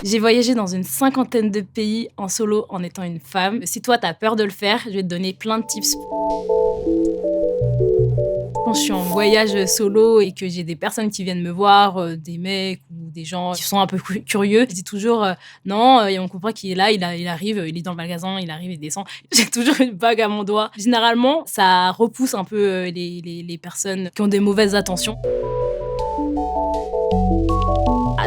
J'ai voyagé dans une cinquantaine de pays en solo en étant une femme. Si toi, t'as peur de le faire, je vais te donner plein de tips. Quand je suis en voyage solo et que j'ai des personnes qui viennent me voir, des mecs ou des gens qui sont un peu curieux, je dis toujours non, il y a mon copain qui est là, il arrive, il est dans le magasin, il arrive, il descend. J'ai toujours une bague à mon doigt. Généralement, ça repousse un peu les personnes qui ont des mauvaises intentions.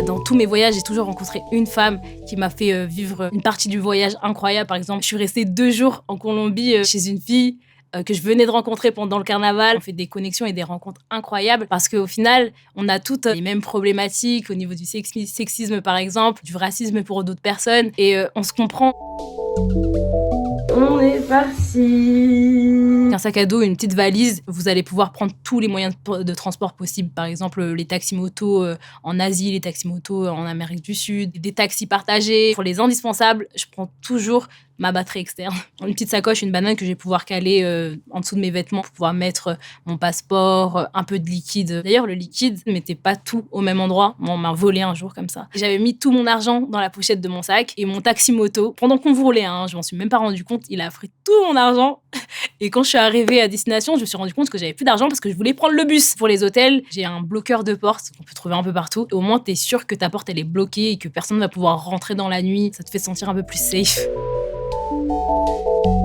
Dans tous mes voyages, j'ai toujours rencontré une femme qui m'a fait vivre une partie du voyage incroyable. Par exemple, je suis restée 2 jours en Colombie chez une fille que je venais de rencontrer pendant le carnaval. On fait des connexions et des rencontres incroyables parce qu'au final, on a toutes les mêmes problématiques au niveau du sexisme, par exemple, du racisme pour d'autres personnes et on se comprend. On est parti. Un sac à dos, une petite valise, vous allez pouvoir prendre tous les moyens de transport possibles. Par exemple, les taxis-motos en Asie, les taxis-motos en Amérique du Sud, des taxis partagés. Pour les indispensables, je prends toujours ma batterie externe. Une petite sacoche, une banane que je vais pouvoir caler en dessous de mes vêtements pour pouvoir mettre mon passeport, un peu de liquide. D'ailleurs, le liquide ne mettait pas tout au même endroit. Moi, on m'a volé un jour comme ça. J'avais mis tout mon argent dans la pochette de mon sac et mon taxi-moto. Pendant qu'on me roulait, je m'en suis même pas rendu compte, il a pris tout mon argent. Et quand je suis arrivée à destination, je me suis rendu compte que j'avais plus d'argent parce que je voulais prendre le bus. Pour les hôtels, j'ai un bloqueur de porte qu'on peut trouver un peu partout. Et au moins, t'es sûr que ta porte, elle est bloquée et que personne ne va pouvoir rentrer dans la nuit. Ça te fait sentir un peu plus safe.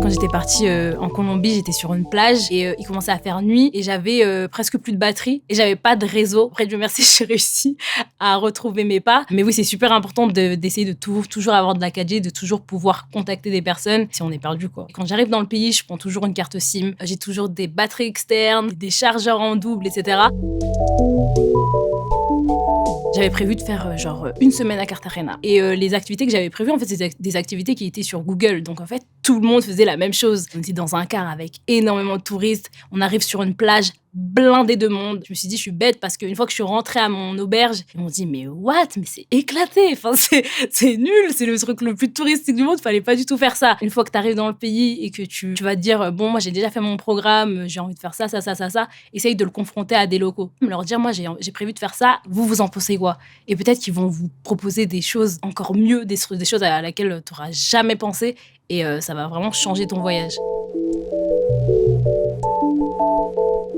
Quand j'étais partie en Colombie, j'étais sur une plage et il commençait à faire nuit et j'avais presque plus de batterie et j'avais pas de réseau. Après, Dieu merci, j'ai réussi à retrouver mes pas. Mais oui, c'est super important d'essayer de toujours avoir de la 4G, de toujours pouvoir contacter des personnes si on est perdu, quoi. Quand j'arrive dans le pays, je prends toujours une carte SIM. J'ai toujours des batteries externes, des chargeurs en double, etc. J'avais prévu de faire genre une semaine à Cartagena. Et les activités que j'avais prévues, en fait, c'est des activités qui étaient sur Google. Donc, en fait, tout le monde faisait la même chose. On était dans un car avec énormément de touristes. On arrive sur une plage blindée de monde. Je me suis dit, je suis bête parce qu'une fois que je suis rentrée à mon auberge, ils m'ont dit, mais what? Mais c'est éclaté. Enfin, c'est nul. C'est le truc le plus touristique du monde. Fallait pas du tout faire ça. Une fois que tu arrives dans le pays et que tu vas te dire, bon, moi, j'ai déjà fait mon programme, j'ai envie de faire ça, ça, ça, ça, ça. Essaye de le confronter à des locaux. Leur dire, moi, j'ai prévu de faire ça. Vous en pensez quoi? Et peut-être qu'ils vont vous proposer des choses encore mieux, des choses à laquelle tu n'auras jamais pensé. Et ça va vraiment changer ton voyage.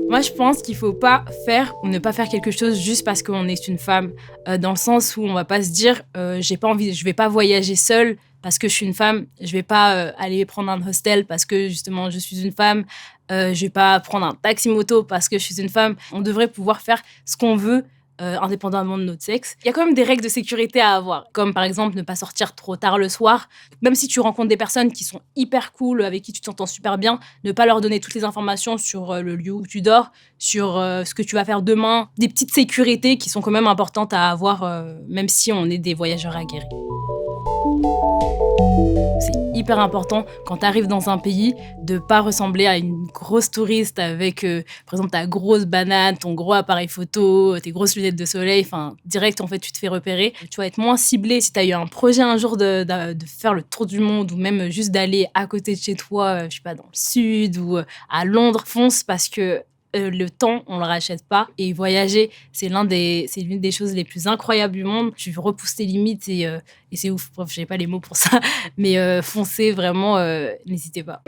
Moi, je pense qu'il faut pas faire ou ne pas faire quelque chose juste parce qu'on est une femme. Dans le sens où on va pas se dire, j'ai pas envie, je vais pas voyager seule parce que je suis une femme. Je vais pas aller prendre un hostel parce que justement je suis une femme. Je vais pas prendre un taxi-moto parce que je suis une femme. On devrait pouvoir faire ce qu'on veut. Indépendamment de notre sexe. Il y a quand même des règles de sécurité à avoir, comme par exemple ne pas sortir trop tard le soir. Même si tu rencontres des personnes qui sont hyper cool, avec qui tu t'entends super bien, ne pas leur donner toutes les informations sur le lieu où tu dors, sur ce que tu vas faire demain. Des petites sécurités qui sont quand même importantes à avoir, même si on est des voyageurs aguerris. C'est hyper important quand tu arrives dans un pays de pas ressembler à une grosse touriste avec, par exemple, ta grosse banane, ton gros appareil photo, tes grosses lunettes de soleil. Enfin, direct, en fait, tu te fais repérer. Tu vas être moins ciblé si tu as eu un projet un jour de faire le tour du monde ou même juste d'aller à côté de chez toi, je sais pas, dans le sud ou à Londres. Fonce parce que le temps, on le rachète pas. Et voyager, c'est l'une des choses les plus incroyables du monde. Tu repousses tes limites et c'est ouf. Bref, j'ai pas les mots pour ça. Mais foncez vraiment, n'hésitez pas.